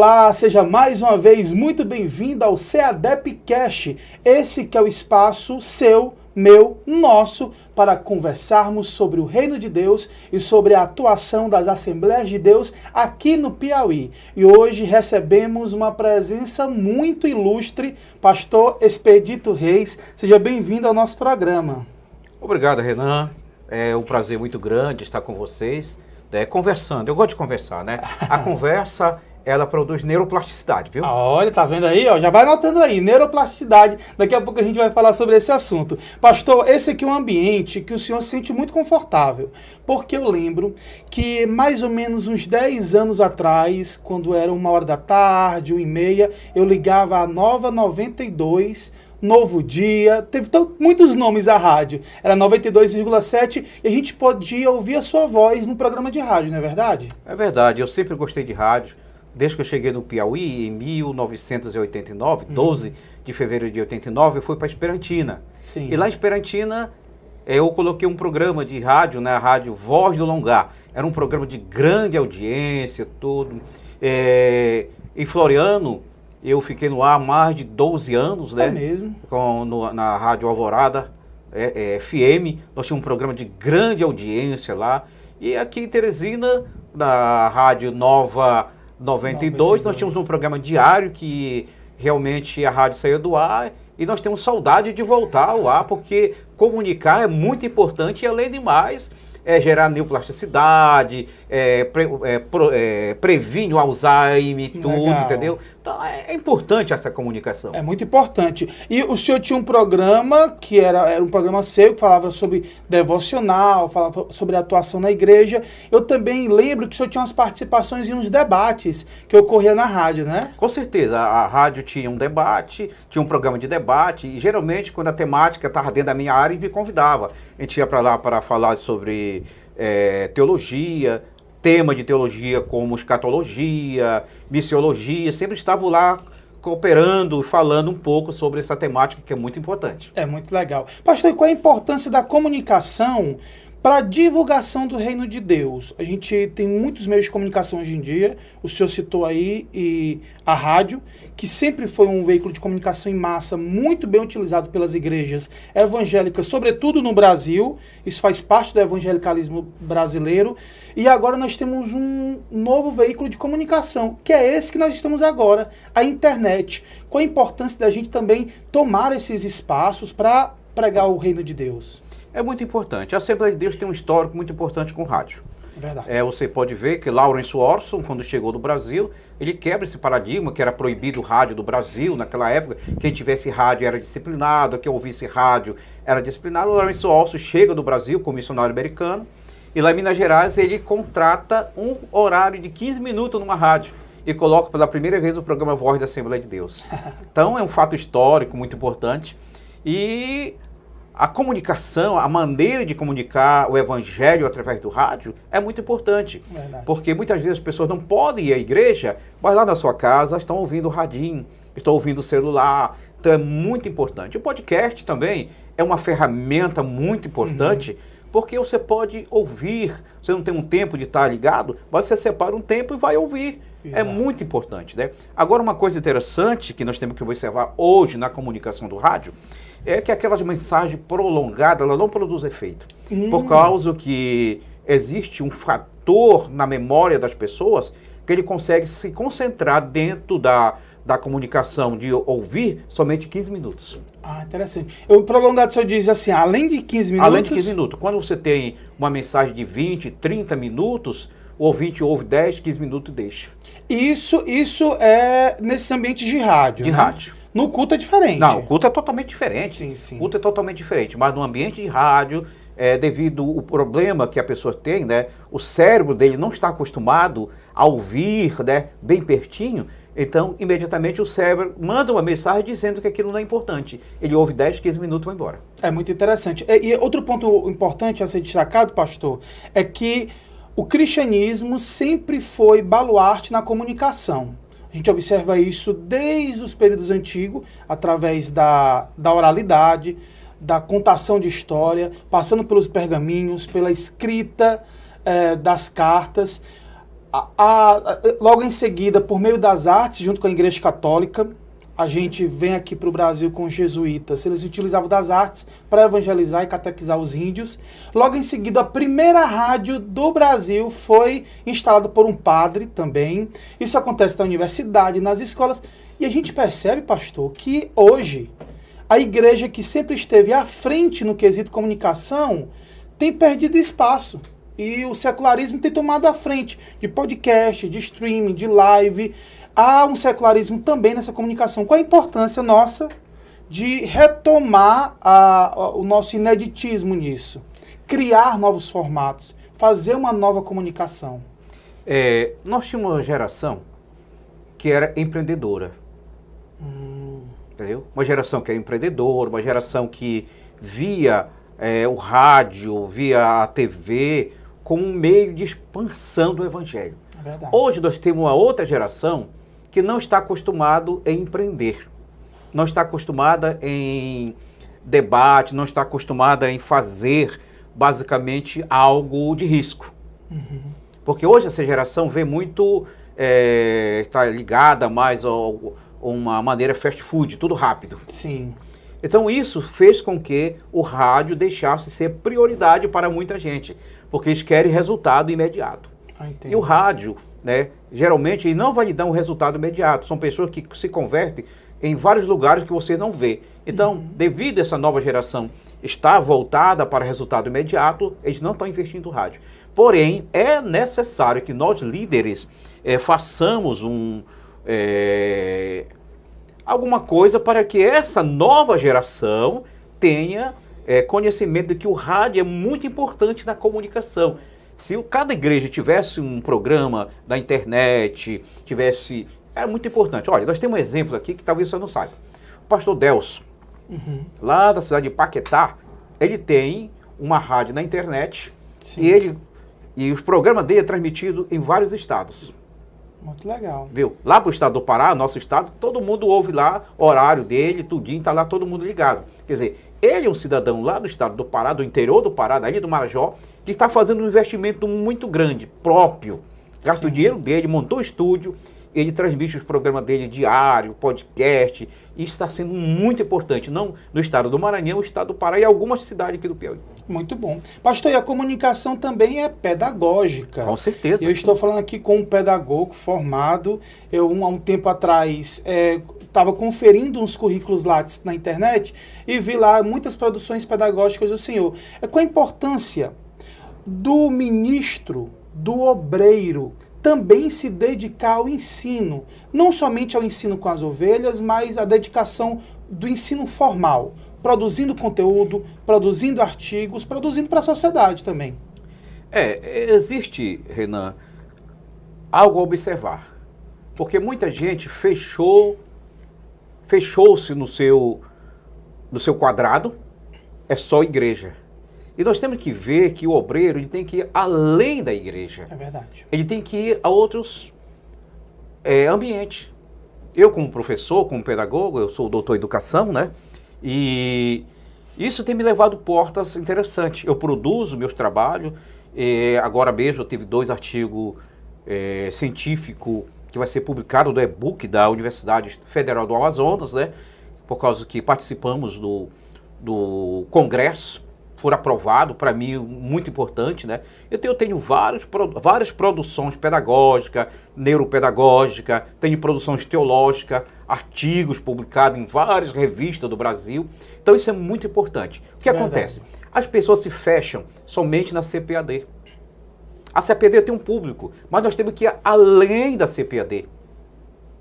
Olá, seja mais uma vez muito bem-vindo ao CADEPcast, esse que é o espaço seu, meu, nosso, para conversarmos sobre o Reino de Deus e sobre a atuação das Assembleias de Deus aqui no Piauí. E hoje recebemos uma presença muito ilustre, Pastor Expedito Reis. Seja bem-vindo ao nosso programa. Obrigado, Renan. É um prazer muito grande estar com vocês, conversando. Eu gosto de conversar, né? A conversa, ela produz neuroplasticidade, viu? Olha, tá vendo aí? Ó, já vai anotando aí, neuroplasticidade. Daqui a pouco a gente vai falar sobre esse assunto. Pastor, esse aqui é um ambiente que o senhor se sente muito confortável, porque eu lembro que mais ou menos uns 10 anos atrás, quando era 1h da tarde, 1h30, eu ligava a Nova 92, Novo Dia, teve muitos nomes a rádio, era 92,7 e a gente podia ouvir a sua voz no programa de rádio, não é verdade? É verdade, eu sempre gostei de rádio, desde que eu cheguei no Piauí em 1989, 12 de fevereiro de 89, eu fui para Esperantina. Sim. E lá em Esperantina eu coloquei um programa de rádio, né, a rádio Voz do Longar, era um programa de grande audiência, tudo. Em Floriano, eu fiquei no ar há mais de 12 anos, né? É mesmo? Na Rádio Alvorada FM, nós tínhamos um programa de grande audiência lá. E aqui em Teresina, na Rádio Nova 92, nós tínhamos um programa diário que realmente a rádio saía do ar. E nós temos saudade de voltar ao ar, porque comunicar é muito importante e, além de mais, gerar neuroplasticidade, previne o Alzheimer, tudo, Legal. entendeu? Então é importante essa comunicação. É muito importante. E o senhor tinha um programa que era um programa seu, que falava sobre devocional, falava sobre a atuação na igreja. Eu também lembro que o senhor tinha umas participações em uns debates que ocorriam na rádio, né? Com certeza, a rádio tinha um debate, tinha um programa de debate, e geralmente quando a temática estava dentro da minha área, me convidava. A gente ia para lá para falar sobre teologia, tema de teologia como escatologia, missiologia, sempre estavam lá cooperando, falando um pouco sobre essa temática que é muito importante. É muito legal. Pastor, e qual a importância da comunicação para a divulgação do reino de Deus? A gente tem muitos meios de comunicação hoje em dia, o senhor citou aí a rádio, que sempre foi um veículo de comunicação em massa muito bem utilizado pelas igrejas evangélicas, sobretudo no Brasil. Isso faz parte do evangelicalismo brasileiro. E agora nós temos um novo veículo de comunicação, que é esse que nós estamos agora, a internet. Qual a importância da gente também tomar esses espaços para pregar o reino de Deus? É muito importante. A Assembleia de Deus tem um histórico muito importante com rádio. Verdade. Você pode ver que Lawrence Orson, quando chegou no Brasil, ele quebra esse paradigma que era proibido o rádio do Brasil naquela época. Quem tivesse rádio era disciplinado, quem ouvisse rádio era disciplinado. Lawrence Orson chega do Brasil como missionário americano e lá em Minas Gerais ele contrata um horário de 15 minutos numa rádio e coloca pela primeira vez o programa Voz da Assembleia de Deus. Então é um fato histórico muito importante e a comunicação, a maneira de comunicar o evangelho através do rádio é muito importante. Verdade. Porque muitas vezes as pessoas não podem ir à igreja, mas lá na sua casa estão ouvindo o radinho, estão ouvindo o celular. Então é muito importante. O podcast também é uma ferramenta muito importante, porque você pode ouvir, você não tem um tempo de estar ligado, mas você separa um tempo e vai ouvir. Exato. É muito importante, né? Agora, uma coisa interessante que nós temos que observar hoje na comunicação do rádio é que aquelas mensagens prolongadas, ela não produz efeito. Por causa que existe um fator na memória das pessoas que ele consegue se concentrar dentro da comunicação, de ouvir somente 15 minutos. Ah, interessante. O prolongado, o senhor diz assim, além de 15 minutos... Além de 15 minutos. Quando você tem uma mensagem de 20, 30 minutos, o ouvinte ouve 10, 15 minutos e deixa. Isso é nesse ambiente de rádio, De né? rádio. No culto é diferente. Não, o culto é totalmente diferente. Sim, sim. O culto é totalmente diferente. Mas no ambiente de rádio, devido ao problema que a pessoa tem, né? O cérebro dele não está acostumado a ouvir, né, bem pertinho. Então, imediatamente o cérebro manda uma mensagem dizendo que aquilo não é importante. Ele ouve 10, 15 minutos e vai embora. É muito interessante. E outro ponto importante a ser destacado, pastor, é que o cristianismo sempre foi baluarte na comunicação. A gente observa isso desde os períodos antigos, através da oralidade, da contação de história, passando pelos pergaminhos, pela escrita das cartas. Logo em seguida, por meio das artes, junto com a Igreja Católica, a gente vem aqui para o Brasil com os jesuítas. Eles utilizavam das artes para evangelizar e catequizar os índios. Logo em seguida, a primeira rádio do Brasil foi instalada por um padre também. Isso acontece na universidade, nas escolas. E a gente percebe, pastor, que hoje a igreja que sempre esteve à frente no quesito comunicação tem perdido espaço. E o secularismo tem tomado a frente de podcast, de streaming, de live. Há um secularismo também nessa comunicação. Qual a importância nossa de retomar o nosso ineditismo nisso? Criar novos formatos, fazer uma nova comunicação. Nós tínhamos uma geração que era empreendedora. Entendeu? Uma geração que era empreendedora, uma geração que via o rádio, via a TV como um meio de expansão do evangelho. É verdade. Hoje nós temos uma outra geração que não está acostumado em empreender, não está acostumada em debate, não está acostumada em fazer basicamente algo de risco. Porque hoje essa geração vê muito, está ligada mais a uma maneira fast food, tudo rápido. Sim. Então isso fez com que o rádio deixasse de ser prioridade para muita gente, porque eles querem resultado imediato. E o rádio, né, geralmente ele não vai lhe dar um resultado imediato. São pessoas que se convertem em vários lugares que você não vê. Então, devido a essa nova geração estar voltada para resultado imediato, eles não estão investindo no rádio. Porém, é necessário que nós líderes façamos alguma coisa para que essa nova geração tenha conhecimento de que o rádio é muito importante na comunicação. Se cada igreja tivesse um programa da internet, era muito importante. Olha, nós temos um exemplo aqui que talvez você não saiba. O pastor Delso, lá da cidade de Paquetá, ele tem uma rádio na internet. Sim. E os programas dele é transmitido em vários estados. Muito legal. Viu? Lá pro estado do Pará, nosso estado, todo mundo ouve lá, horário dele, tudinho, tá lá todo mundo ligado. Quer dizer, ele é um cidadão lá do estado do Pará, do interior do Pará, da ilha do Marajó, que está fazendo um investimento muito grande, próprio. Gasta o dinheiro dele, montou o estúdio, ele transmite os programas dele diário, podcast, e isso está sendo muito importante, não no estado do Maranhão, no estado do Pará e algumas cidades aqui do Piauí. Muito bom. Pastor, e a comunicação também é pedagógica. Com certeza. Eu estou falando aqui com um pedagogo formado. Eu, há um tempo atrás, estava conferindo uns currículos Lattes na internet e vi lá muitas produções pedagógicas do Senhor. Qual a importância do ministro, do obreiro, também se dedicar ao ensino, não somente ao ensino com as ovelhas, mas a dedicação do ensino formal, produzindo conteúdo, produzindo artigos, produzindo para a sociedade também. Existe, Renan, algo a observar, porque muita gente fechou-se no seu quadrado, é só igreja. E nós temos que ver que o obreiro ele tem que ir além da igreja. É verdade. Ele tem que ir a outros ambientes. Eu, como professor, como pedagogo, eu sou doutor em educação, né? E isso tem me levado portas interessantes. Eu produzo meus trabalhos. Agora mesmo eu tive 2 artigos científicos que vai ser publicado do e-book da Universidade Federal do Amazonas, né? Por causa que participamos do congresso. For aprovado, para mim, muito importante, né? Eu tenho várias produções pedagógicas, neuropedagógicas, tenho produções teológicas, artigos publicados em várias revistas do Brasil. Então, isso é muito importante. O que acontece? As pessoas se fecham somente na CPAD. A CPAD tem um público, mas nós temos que ir além da CPAD.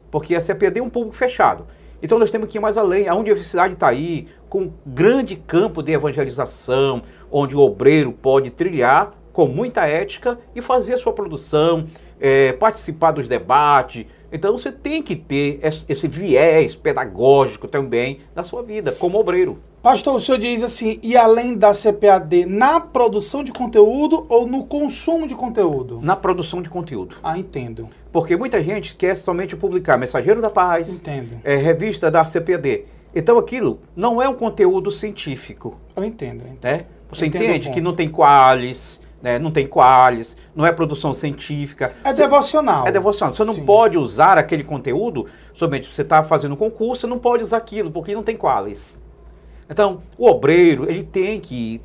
Porque a CPAD é um público fechado. Então nós temos que ir mais além. A universidade está aí com um grande campo de evangelização, onde o obreiro pode trilhar com muita ética e fazer a sua produção, participar dos debates. Então você tem que ter esse viés pedagógico também na sua vida, como obreiro. Pastor, o senhor diz assim, e além da CPAD, na produção de conteúdo ou no consumo de conteúdo? Na produção de conteúdo. Ah, entendo. Porque muita gente quer somente publicar Mensageiro da Paz, entendo. Revista da CPAD. Então aquilo não é um conteúdo científico. Eu entendo. Né? Você entende que não tem qualis, né? Não tem qualis, não é produção científica. É devocional. É devocional. Você não Sim. pode usar aquele conteúdo, somente você está fazendo um concurso, você não pode usar aquilo, porque não tem qualis. Então, o obreiro, ele tem que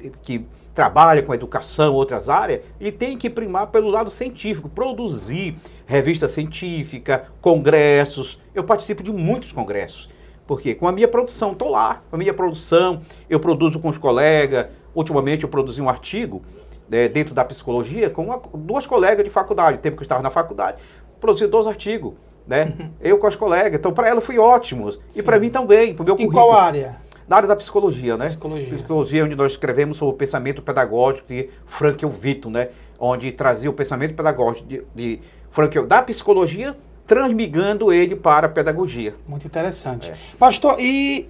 trabalha com educação, outras áreas, ele tem que primar pelo lado científico, produzir revista científica, congressos. Eu participo de muitos congressos, porque com a minha produção, estou lá, com a minha produção, eu produzo com os colegas. Ultimamente eu produzi um artigo dentro da psicologia com duas colegas de faculdade, tempo que eu estava na faculdade, produzi 2 artigos, né? Eu com as colegas, então para ela foi ótimo, e para mim também, para o meu Em currículo. qual área? Na área da psicologia, né? Psicologia, onde nós escrevemos sobre o pensamento pedagógico de Frankl Witton, né? Onde trazia o pensamento pedagógico de Frankl da psicologia, transmigrando ele para a pedagogia. Muito interessante. Pastor, e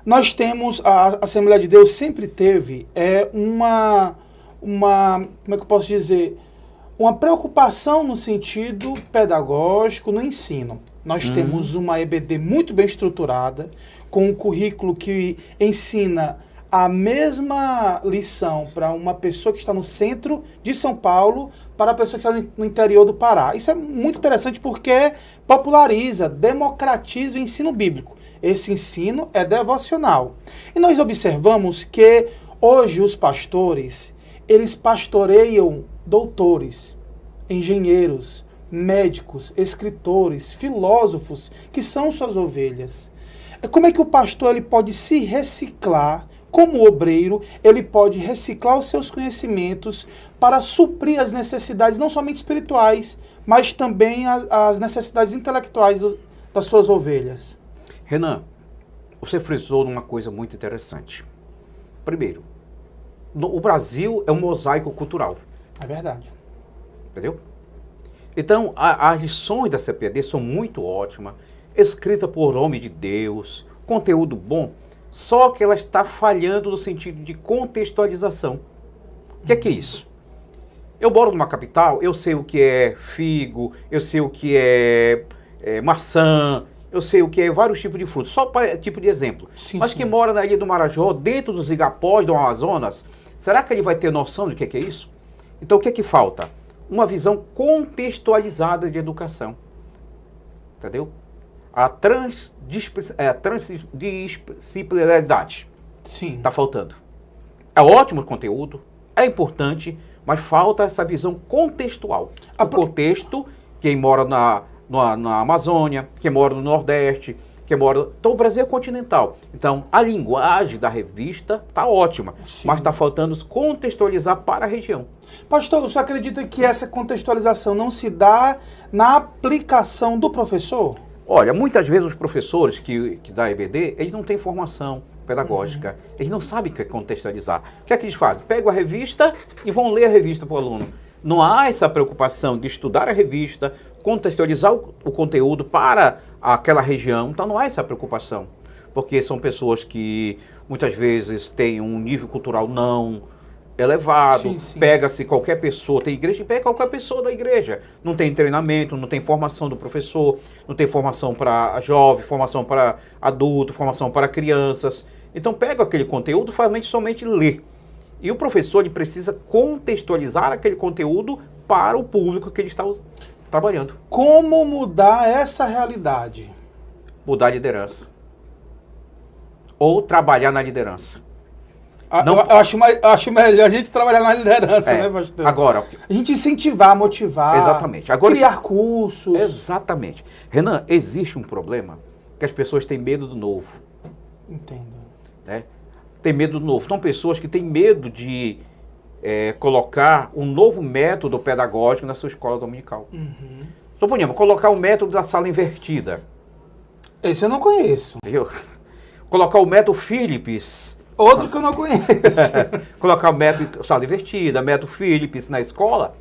nós temos, a Assembleia de Deus sempre teve uma, como é que eu posso dizer, uma preocupação no sentido pedagógico, no ensino. Nós temos uma EBD muito bem estruturada, com um currículo que ensina a mesma lição para uma pessoa que está no centro de São Paulo, para a pessoa que está no interior do Pará. Isso é muito interessante porque populariza, democratiza o ensino bíblico. Esse ensino é devocional. E nós observamos que hoje os pastores, eles pastoreiam doutores, engenheiros, médicos, escritores, filósofos, que são suas ovelhas. Como é que o pastor ele pode se reciclar, como obreiro, ele pode reciclar os seus conhecimentos para suprir as necessidades, não somente espirituais, mas também as necessidades intelectuais das suas ovelhas? Renan, você frisou numa coisa muito interessante. Primeiro, o Brasil é um mosaico cultural. É verdade. Entendeu? Então, as lições da CPAD são muito ótimas, escrita por homem de Deus, conteúdo bom, só que ela está falhando no sentido de contextualização. O que é isso? Eu moro numa capital, eu sei o que é figo, eu sei o que é maçã, eu sei o que é vários tipos de frutos, só para tipo de exemplo. Sim, Mas sim. quem mora na Ilha do Marajó, dentro dos igapós do Amazonas, será que ele vai ter noção do que é isso? Então o que é que falta? Uma visão contextualizada de educação. Entendeu? A transdisciplinaridade Sim. está faltando. É ótimo o conteúdo, é importante, mas falta essa visão contextual. O contexto, quem mora na Amazônia, quem mora no Nordeste, quem mora... Então o Brasil é continental. Então a linguagem da revista está ótima, Sim. mas está faltando contextualizar para a região. Pastor, você acredita que essa contextualização não se dá na aplicação do professor? Olha, muitas vezes os professores que dá EBD, eles não têm formação pedagógica, eles não sabem o que é contextualizar. O que é que eles fazem? Pegam a revista e vão ler a revista para o aluno. Não há essa preocupação de estudar a revista, contextualizar o conteúdo para aquela região, então não há essa preocupação. Porque são pessoas que muitas vezes têm um nível cultural não elevado, Sim, sim. pega-se qualquer pessoa, tem igreja e pega qualquer pessoa da igreja. Não tem treinamento, não tem formação do professor, não tem formação para jovem, formação para adulto, formação para crianças. Então pega aquele conteúdo e somente lê. E o professor ele precisa contextualizar aquele conteúdo para o público que ele está trabalhando. Como mudar essa realidade? Mudar a liderança. Ou trabalhar na liderança. Eu acho melhor a gente trabalhar na liderança, né, pastor? Agora, a gente incentivar, motivar, exatamente. Agora, criar cursos. Exatamente. Renan, existe um problema que as pessoas têm medo do novo. Entendo. Né? Tem medo do novo. São pessoas que têm medo de colocar um novo método pedagógico na sua escola dominical. Suponhamos, colocar o método da sala invertida. Esse eu não conheço. Viu? Colocar o método Phillips. Outro que eu não conheço. Colocar o método sala invertida, método Phillips na escola.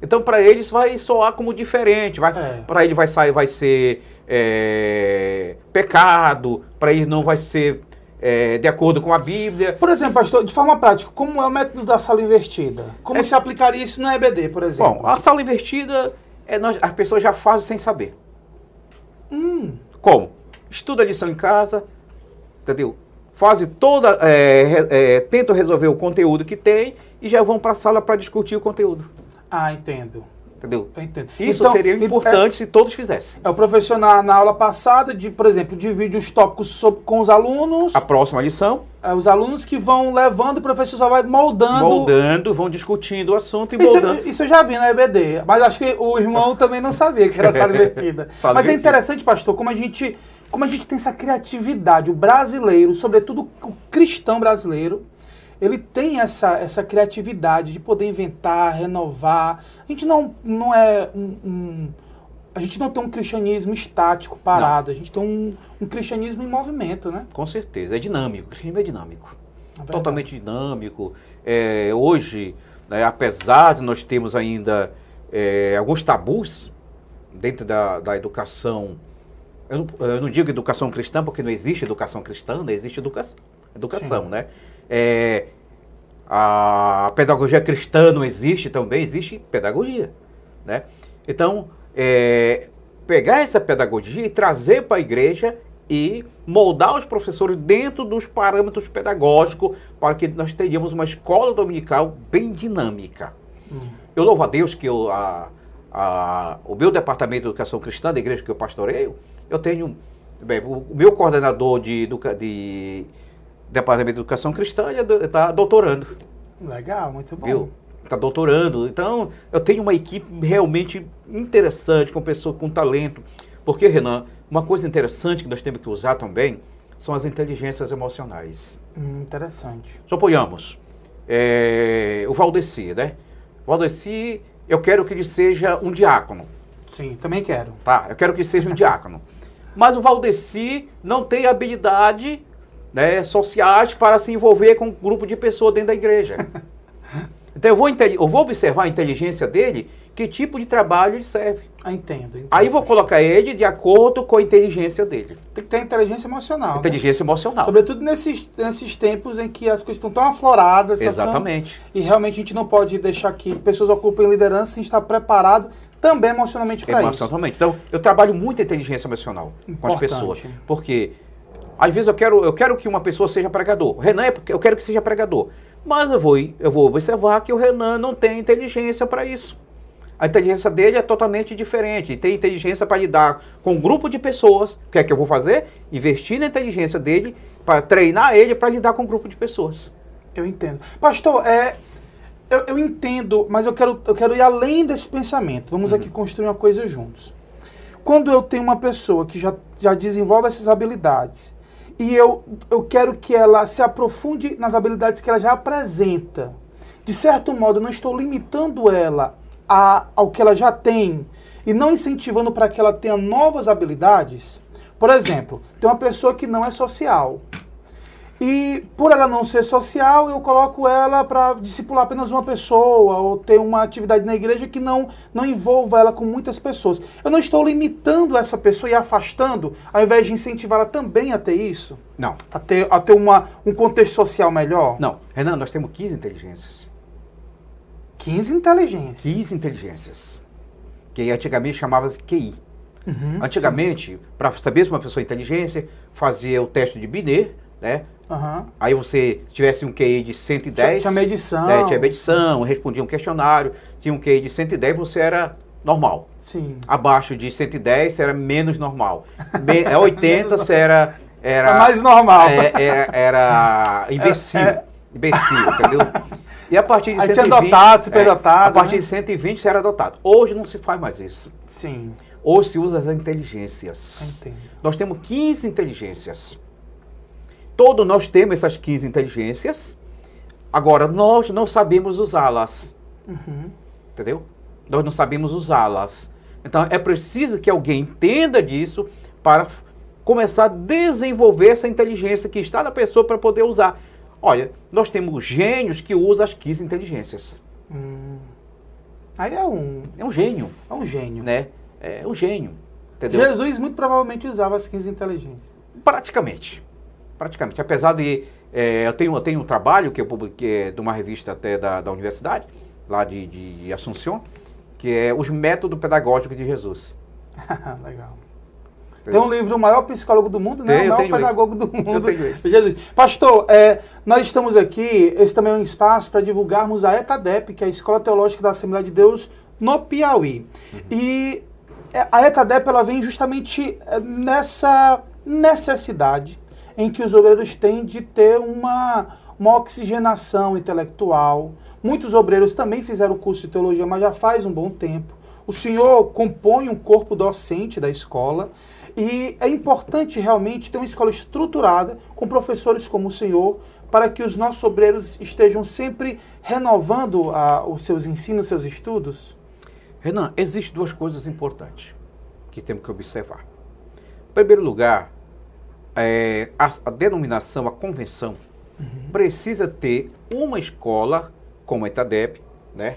Então, para eles vai soar como diferente. Para ele vai ser pecado. Para eles não vai ser de acordo com a Bíblia. Por exemplo, pastor, de forma prática, como é o método da sala invertida? Como se aplicaria isso no EBD, por exemplo? Bom, a sala invertida, as pessoas já fazem sem saber. Como? Estuda a lição em casa, entendeu? Fazem tentam resolver o conteúdo que tem e já vão para a sala para discutir o conteúdo. Ah, entendo. Entendeu? Eu entendo. Isso Então, seria importante se todos fizessem. É o professor na aula passada, por exemplo, divide os tópicos com os alunos. A próxima lição. Os alunos que vão levando, o professor só vai moldando. Moldando, vão discutindo o assunto e moldando. Isso eu já vi na EBD, mas acho que o irmão também não sabia que era sala invertida. Mas é interessante, pastor, como a gente tem essa criatividade. O brasileiro, sobretudo o cristão brasileiro, ele tem essa criatividade de poder inventar, renovar. A gente não é a gente não tem um cristianismo estático, parado. Não. A gente tem um cristianismo em movimento, né? Com certeza. É dinâmico. O cristianismo é dinâmico. Totalmente dinâmico. Hoje, né, apesar de nós termos ainda alguns tabus dentro da educação, eu não digo educação cristã, porque não existe educação cristã, não existe educação, Sim. né? A pedagogia cristã não existe também, existe pedagogia, né? Então, pegar essa pedagogia e trazer para a igreja e moldar os professores dentro dos parâmetros pedagógicos para que nós tenhamos uma escola dominical bem dinâmica. Eu louvo a Deus que o meu departamento de educação cristã, da igreja que eu pastoreio, eu tenho, o meu coordenador de departamento de educação cristã está doutorando. Legal, muito bom. Viu? Está doutorando. Então, eu tenho uma equipe realmente interessante, com pessoas com talento. Porque, Renan, uma coisa interessante que nós temos que usar também são as inteligências emocionais. Interessante. Suponhamos, o Valdeci, né? O Valdeci, eu quero que ele seja um diácono. Sim, também quero. Tá, eu quero que ele seja um diácono. Mas o Valdeci não tem habilidade, né, sociais para se envolver com um grupo de pessoas dentro da igreja. Então eu vou observar a inteligência dele, que tipo de trabalho ele serve. Entendo. Aí vou colocar ele de acordo com a inteligência dele. Tem que ter inteligência emocional. Inteligência emocional. Sobretudo nesses tempos em que as coisas estão tão afloradas. Exatamente. E realmente a gente não pode deixar que pessoas ocupem liderança sem estar preparado também emocionalmente para isso. Emocionalmente. Então, eu trabalho muito a inteligência emocional com as pessoas. Porque, às vezes, eu quero que uma pessoa seja pregador. O Renan, eu quero que seja pregador. Mas eu vou observar que o Renan não tem inteligência para isso. A inteligência dele é totalmente diferente. Tem inteligência para lidar com um grupo de pessoas. O que é que eu vou fazer? Investir na inteligência dele para treinar ele para lidar com um grupo de pessoas. Eu entendo. Pastor, eu entendo, mas eu quero ir além desse pensamento. Vamos aqui construir uma coisa juntos. Quando eu tenho uma pessoa que já desenvolve essas habilidades e eu quero que ela se aprofunde nas habilidades que ela já apresenta, de certo modo, eu não estou limitando ela ao que ela já tem e não incentivando para que ela tenha novas habilidades. Por exemplo, tem uma pessoa que não é social. E por ela não ser social, eu coloco ela para discipular apenas uma pessoa ou ter uma atividade na igreja que não envolva ela com muitas pessoas. Eu não estou limitando essa pessoa e afastando, ao invés de incentivá-la também a ter isso? Não. A ter um contexto social melhor? Não. Renan, nós temos 15 inteligências. 15 inteligências? 15 inteligências. Que antigamente chamava-se QI. Antigamente, para saber se uma pessoa é inteligência, fazia o teste de Binet, né? Aí você tivesse um QI de 110. Tinha medição. Né? Tinha medição, respondia um questionário. Tinha um QI de 110, você era normal. Sim. Abaixo de 110, você era menos normal. 80, você era mais normal. Era imbecil. Imbecil, entendeu? E a partir de 120... tinha dotado, superdotado. A partir de 120, você era dotado. Hoje não se faz mais isso. Sim. Hoje se usa as inteligências. Entendo. Nós temos 15 inteligências. Todos nós temos essas 15 inteligências. Agora, nós não sabemos usá-las. Entendeu? Nós não sabemos usá-las. Então, é preciso que alguém entenda disso para começar a desenvolver essa inteligência que está na pessoa para poder usar. Olha, nós temos gênios que usam as 15 inteligências. Aí é um gênio. É um gênio. Né? É um gênio. Entendeu? Jesus muito provavelmente usava as 15 inteligências. Praticamente. Apesar de... eu tenho um trabalho que eu publiquei de uma revista até da universidade, lá de Assunção, que é Os Métodos Pedagógicos de Jesus. Legal. Tem um livro, O Maior Psicólogo do Mundo, né? O maior pedagogo do mundo. Jesus. Pastor, nós estamos aqui, esse também é um espaço para divulgarmos a ETADEP, que é a Escola Teológica da Assembleia de Deus no Piauí. E a ETADEP, ela vem justamente nessa necessidade em que os obreiros têm de ter uma oxigenação intelectual. Muitos obreiros também fizeram o curso de teologia, mas já faz um bom tempo. O senhor compõe um corpo docente da escola e é importante realmente ter uma escola estruturada com professores como o senhor para que os nossos obreiros estejam sempre renovando os seus ensinos, seus estudos? Renan, existem duas coisas importantes que temos que observar. Em primeiro lugar, a denominação, a convenção, precisa ter uma escola como a ETADEP, né,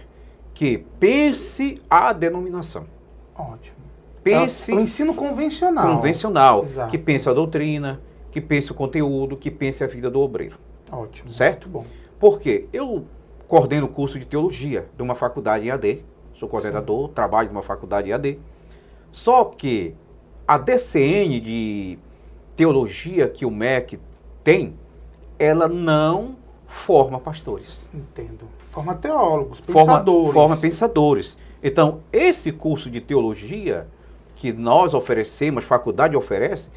que pense a denominação. Ótimo. Pense o ensino convencional. Convencional. Exato. Que pense a doutrina, que pense o conteúdo, que pense a vida do obreiro. Ótimo. Certo? Muito bom. Porque eu coordeno o curso de teologia de uma faculdade em AD. Sou coordenador, trabalho numa faculdade em AD. Só que a DCN de teologia que o MEC tem, ela não forma pastores. Entendo. Forma teólogos, pensadores. Forma pensadores. Então, esse curso de teologia que nós oferecemos, a faculdade oferece,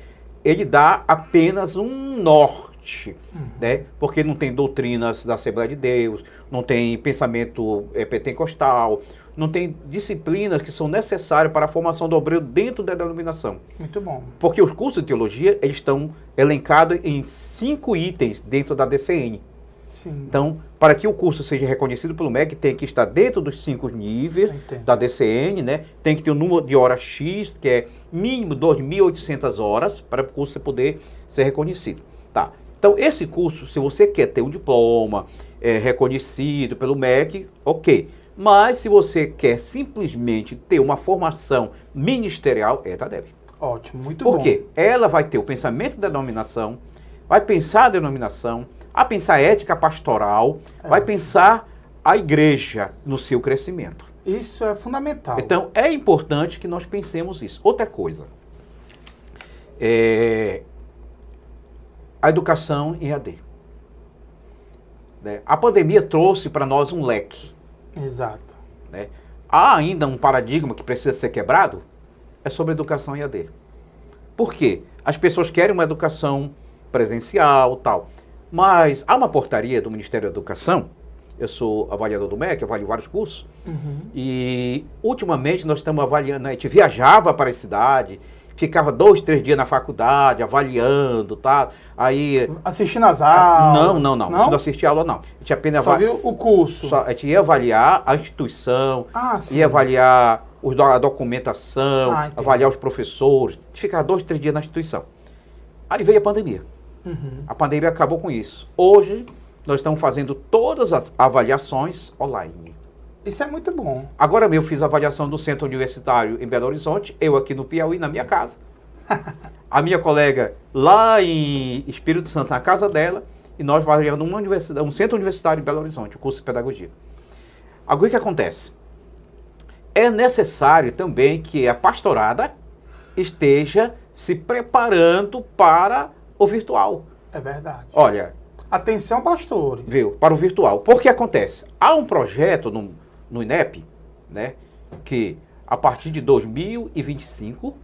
ele dá apenas um norte, né? Porque não tem doutrinas da Assembleia de Deus, não tem pensamento pentecostal, não tem disciplinas que são necessárias para a formação do obreiro dentro da denominação. Muito bom. Porque os cursos de teologia, eles estão elencados em 5 itens dentro da DCN. Sim. Então, para que o curso seja reconhecido pelo MEC, tem que estar dentro dos 5 níveis da DCN, né? Tem que ter um número de horas X, que é mínimo 2.800 horas, para o curso poder ser reconhecido. Tá. Então, esse curso, se você quer ter um diploma reconhecido pelo MEC, ok. Mas, se você quer simplesmente ter uma formação ministerial, é ETADEP. Ótimo, muito bom. Por quê? Ela vai ter o pensamento da denominação, vai pensar a denominação, a pensar a ética pastoral, vai pensar a igreja no seu crescimento. Isso é fundamental. Então, é importante que nós pensemos isso. Outra coisa, a educação em AD. Né? A pandemia trouxe para nós um leque. Exato. Né? Há ainda um paradigma que precisa ser quebrado, é sobre educação em AD. Por quê? As pessoas querem uma educação presencial, tal. Mas há uma portaria do Ministério da Educação, eu sou avaliador do MEC, avalio vários cursos, e ultimamente nós estamos avaliando, a gente viajava para a cidade, ficava 2, 3 dias na faculdade, avaliando, tá? Aí... Assistindo as aulas? Não. A gente não assistia aula, não. A gente apenas só viu o curso? A gente ia avaliar a instituição, ia avaliar a documentação, avaliar os professores, a gente ficava 2, 3 dias na instituição. Aí veio a pandemia. A pandemia acabou com isso. Hoje, nós estamos fazendo todas as avaliações online. Isso é muito bom. Agora mesmo, eu fiz a avaliação do Centro Universitário em Belo Horizonte, eu aqui no Piauí, na minha casa. A minha colega lá em Espírito Santo, na casa dela, e nós avaliando uma universidade, um Centro Universitário em Belo Horizonte, o curso de Pedagogia. Agora, o que acontece? É necessário também que a pastorada esteja se preparando para o virtual. É verdade. Olha... Atenção, pastores. Viu? Para o virtual. Por que acontece? Há um projeto no INEP, né, que a partir de 2025,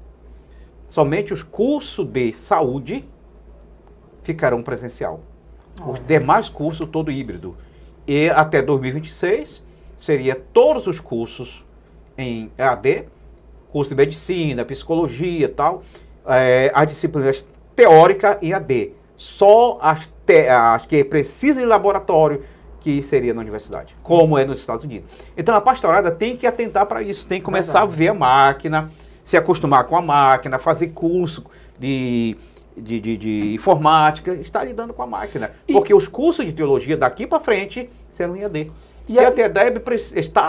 somente os cursos de saúde ficarão presencial. Os demais cursos, todo híbrido. E até 2026, seria todos os cursos em EAD, curso de medicina, psicologia e tal, as disciplinas teóricas em AD. Só as que precisam de laboratório, que seria na universidade, como é nos Estados Unidos. Então a pastorada tem que atentar para isso, tem que começar a ver a máquina, se acostumar com a máquina, fazer curso de informática, estar lidando com a máquina. Porque os cursos de teologia daqui para frente serão em AD. E a TEDEB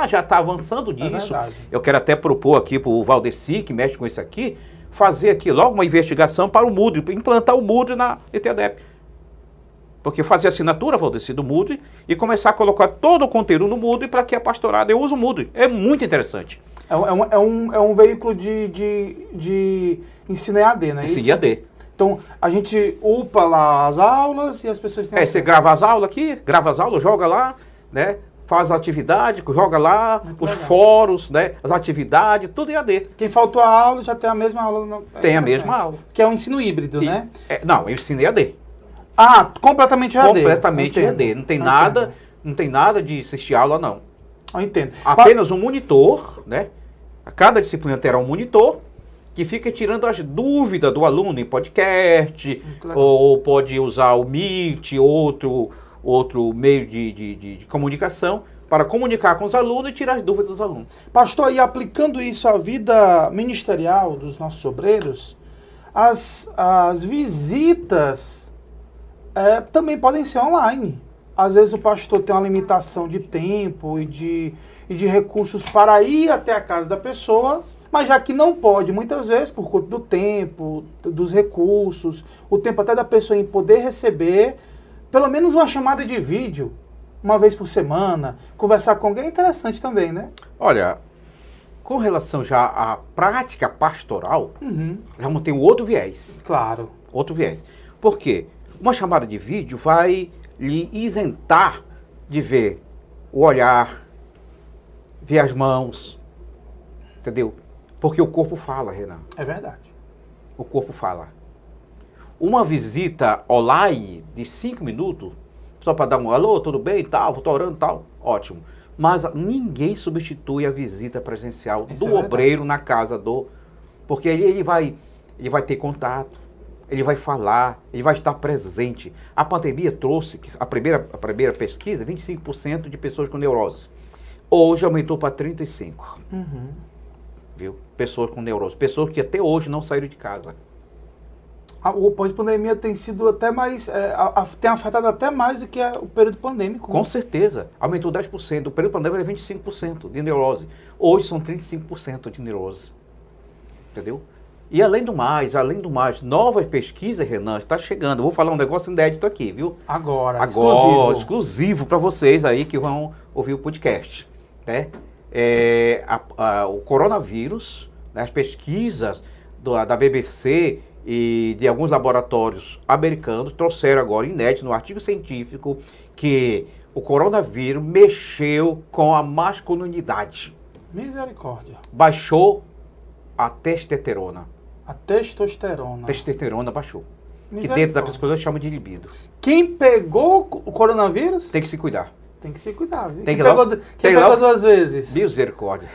já está avançando nisso. Eu quero até propor aqui para o Valdeci, que mexe com isso aqui, fazer aqui logo uma investigação para o Moodle, implantar o Moodle na ETADEP. Porque fazer assinatura, Valdeci, do Moodle e começar a colocar todo o conteúdo no Moodle para que a pastorada use o Moodle. É muito interessante. É um veículo de ensino EAD, não é isso? Ensino EAD. Então, a gente upa lá as aulas e as pessoas têm Você grava as aulas aqui, grava as aulas, joga lá, né? Faz a atividade, joga lá, Muito os legal. fóruns, né? As atividades, tudo EAD. Quem faltou a aula já tem a mesma aula. Tem a mesma aula. Que é um ensino híbrido, né? Não, eu ensino EAD. Ah, completamente EAD. Completamente Entendo. EAD. Não tem Entendo. nada de assistir aula, não. Eu entendo. Apenas um monitor, né? Cada disciplina terá um monitor que fica tirando as dúvidas do aluno em podcast, ou pode usar o Meet, outro meio de comunicação, para comunicar com os alunos e tirar as dúvidas dos alunos. Pastor, e aplicando isso à vida ministerial dos nossos obreiros, as visitas também podem ser online. Às vezes o pastor tem uma limitação de tempo e de recursos para ir até a casa da pessoa, mas já que não pode, muitas vezes, por conta do tempo, dos recursos, o tempo até da pessoa em poder receber, pelo menos uma chamada de vídeo, uma vez por semana, conversar com alguém é interessante também, né? Olha, com relação já à prática pastoral, vamos ter um outro viés. Claro. Outro viés. Por quê? Uma chamada de vídeo vai lhe isentar de ver o olhar, ver as mãos, entendeu? Porque o corpo fala, Renan. É verdade. O corpo fala. Uma visita online de 5 minutos, só para dar um alô, tudo bem, tal, tô orando, tal, ótimo. Mas ninguém substitui a visita presencial do obreiro na casa do... Porque ele vai ter contato, ele vai falar, ele vai estar presente. A pandemia trouxe, a primeira pesquisa, 25% de pessoas com neuroses. Hoje aumentou para 35%. Viu? Pessoas com neurose. Pessoas que até hoje não saíram de casa. O pós-pandemia tem sido até mais... tem afetado até mais do que o período pandêmico. Com certeza. Aumentou 10%. O período pandêmico era 25% de neurose. Hoje são 35% de neurose. Entendeu? E além do mais, novas pesquisas, Renan, está chegando. Vou falar um negócio inédito aqui, viu? Agora, exclusivo para vocês aí que vão ouvir o podcast, né? O coronavírus, né, as pesquisas da BBC e de alguns laboratórios americanos trouxeram agora inédito no artigo científico que o coronavírus mexeu com a masculinidade. Misericórdia. Baixou a testosterona. A testosterona. Testosterona baixou. Que dentro da psicologia chama de libido. Quem pegou o coronavírus? Tem que se cuidar. Tem que se cuidar, viu? Quem pegou 2 vezes? Misericórdia.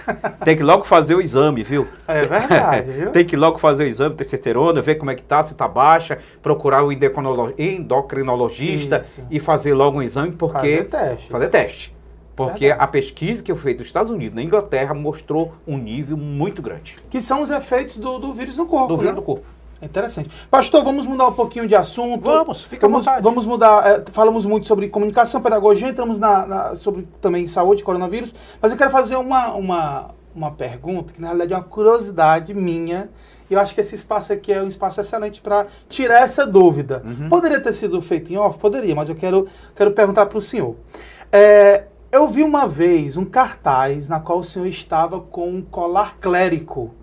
Tem que logo fazer o exame, viu? É verdade, viu? Tem que logo fazer o exame de testosterona, ver como é que tá, se tá baixa, procurar o endocrinologista e fazer logo um exame, porque... Fazer teste. Porque a pesquisa que eu fiz nos Estados Unidos, na Inglaterra, mostrou um nível muito grande. Que são os efeitos do vírus no corpo, do vírus né? no corpo. É interessante. Pastor, vamos mudar um pouquinho de assunto. Fica à vontade. Vamos mudar, falamos muito sobre comunicação, pedagogia, entramos sobre também saúde, coronavírus, mas eu quero fazer uma pergunta, que na realidade é uma curiosidade minha, e eu acho que esse espaço aqui é um espaço excelente para tirar essa dúvida. Poderia ter sido feito em off? Poderia, mas eu quero perguntar para o senhor. Eu vi uma vez um cartaz na qual o senhor estava com um colar clérico.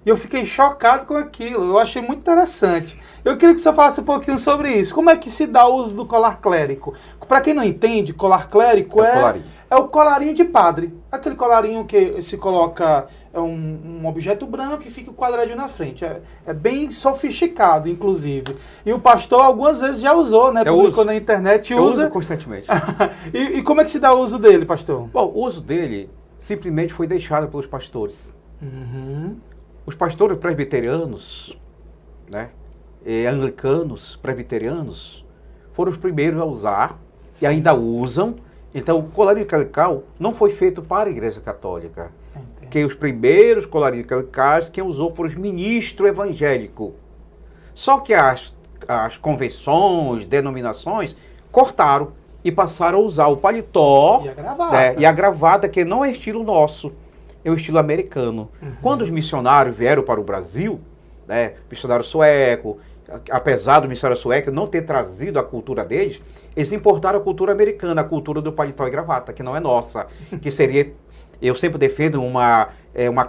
E eu fiquei chocado com aquilo. Eu achei muito interessante. Eu queria que o senhor falasse um pouquinho sobre isso. Como é que se dá o uso do colar clérico? Para quem não entende, colar clérico é o colarinho de padre. Aquele colarinho que se coloca um objeto branco e fica o quadradinho na frente. É bem sofisticado, inclusive. E o pastor algumas vezes já usou, né? Publicou na internet. Eu uso constantemente. E como é que se dá o uso dele, pastor? Bom, o uso dele simplesmente foi deixado pelos pastores. Os pastores presbiterianos, né? Anglicanos, presbiterianos, foram os primeiros a usar e ainda usam. Então, o colarinho clerical não foi feito para a Igreja Católica. Que os primeiros colarinhos clericais quem usou foram os ministros evangélicos. Só que as convenções, denominações, cortaram e passaram a usar o paletó e a gravata, que não é estilo nosso, é o estilo americano. Quando os missionários vieram para o Brasil, né, missionário sueco, apesar do missionário sueco não ter trazido a cultura deles, eles importaram a cultura americana, a cultura do paletó e gravata, que não é nossa, que seria Eu sempre defendo uma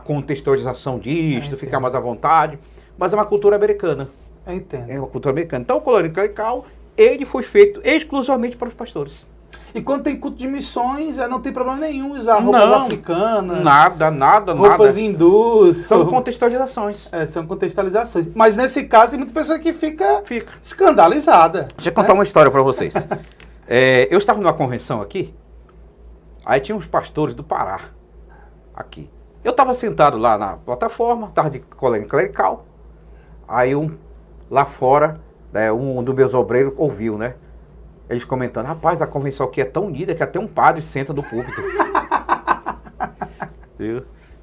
contextualização disso, ficar mais à vontade, mas é uma cultura americana. Eu entendo. É uma cultura americana. Então o colégio clerical, ele foi feito exclusivamente para os pastores. E quando tem culto de missões, não tem problema nenhum usar roupas africanas. Nada. Roupas hindus. São contextualizações. São contextualizações. Mas nesse caso tem muita pessoa que fica escandalizada. Deixa eu contar uma história para vocês. Eu estava numa convenção aqui, aí tinha uns pastores do Pará, aqui. Eu estava sentado lá na plataforma, estava de colégio clerical, aí lá fora, né, um dos meus obreiros ouviu, né? Eles comentando, rapaz, a convenção aqui é tão unida que até um padre senta do púlpito.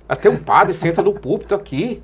Até um padre senta do púlpito aqui.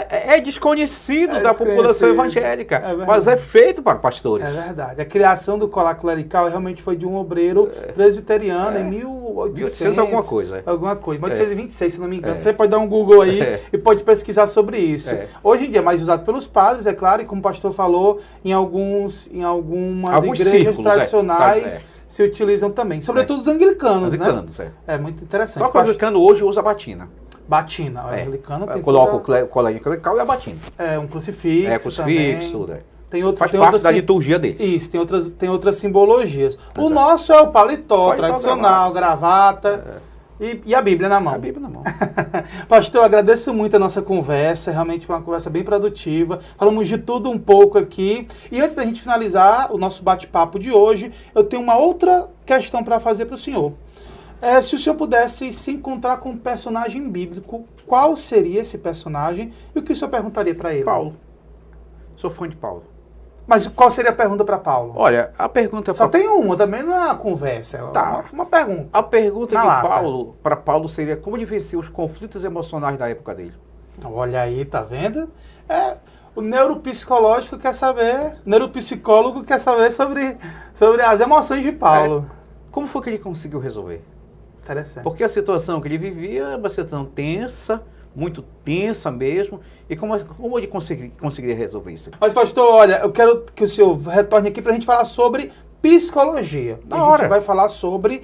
É desconhecido da população evangélica, mas é feito para pastores. É verdade. A criação do colar clerical realmente foi de um obreiro presbiteriano em 1800 alguma coisa. 1826, se não me engano. Você pode dar um Google aí e pode pesquisar sobre isso. Hoje em dia é mais usado pelos padres, é claro, e como o pastor falou, em algumas igrejas círculos, tradicionais se utilizam também. Sobretudo os anglicanos, né? É muito interessante. Só que o anglicano hoje usa batina. Batina, o anglicano tem coloca o colégio clerical e a batina. Um crucifixo. Crucifixo, tudo. Faz parte da liturgia deles. Isso, tem outras simbologias. O nosso é o paletó tradicional, gravata e a Bíblia na mão. A Bíblia na mão. Pastor, eu agradeço muito a nossa conversa, realmente foi uma conversa bem produtiva. Falamos de tudo um pouco aqui. E antes da gente finalizar o nosso bate-papo de hoje, eu tenho uma outra questão para fazer para o senhor. Se o senhor pudesse se encontrar com um personagem bíblico, qual seria esse personagem e o que o senhor perguntaria para ele? Paulo. Sou fã de Paulo. Mas qual seria a pergunta para Paulo? Olha, a pergunta... Só tem uma, também na conversa. Uma pergunta. A pergunta para Paulo seria como ele venceu os conflitos emocionais da época dele. Olha aí, tá vendo? O neuropsicológico quer saber, o neuropsicólogo quer saber sobre as emoções de Paulo. Como foi que ele conseguiu resolver? Interessante. Porque a situação que ele vivia era uma situação tensa, muito tensa mesmo. E como ele conseguiria resolver isso? Mas, pastor, olha, eu quero que o senhor retorne aqui para a gente falar sobre psicologia. A gente vai falar sobre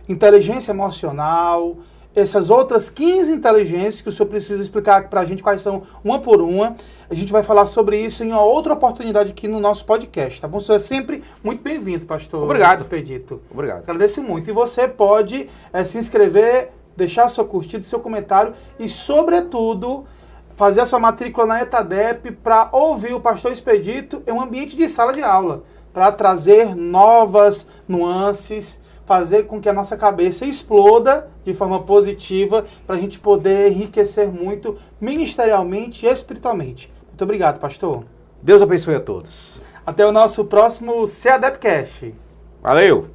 inteligência emocional, essas outras 15 inteligências que o senhor precisa explicar para a gente quais são uma por uma. A gente vai falar sobre isso em uma outra oportunidade aqui no nosso podcast, tá bom? O senhor é sempre muito bem-vindo, pastor. Obrigado. Expedito. Obrigado. Agradeço muito. E você pode se inscrever, deixar sua curtida, seu comentário e, sobretudo, fazer a sua matrícula na ETADEP para ouvir o pastor Expedito em um ambiente de sala de aula, para trazer novas nuances, fazer com que a nossa cabeça exploda de forma positiva para a gente poder enriquecer muito ministerialmente e espiritualmente. Muito obrigado, pastor. Deus abençoe a todos. Até o nosso próximo CEADEPcast. Valeu!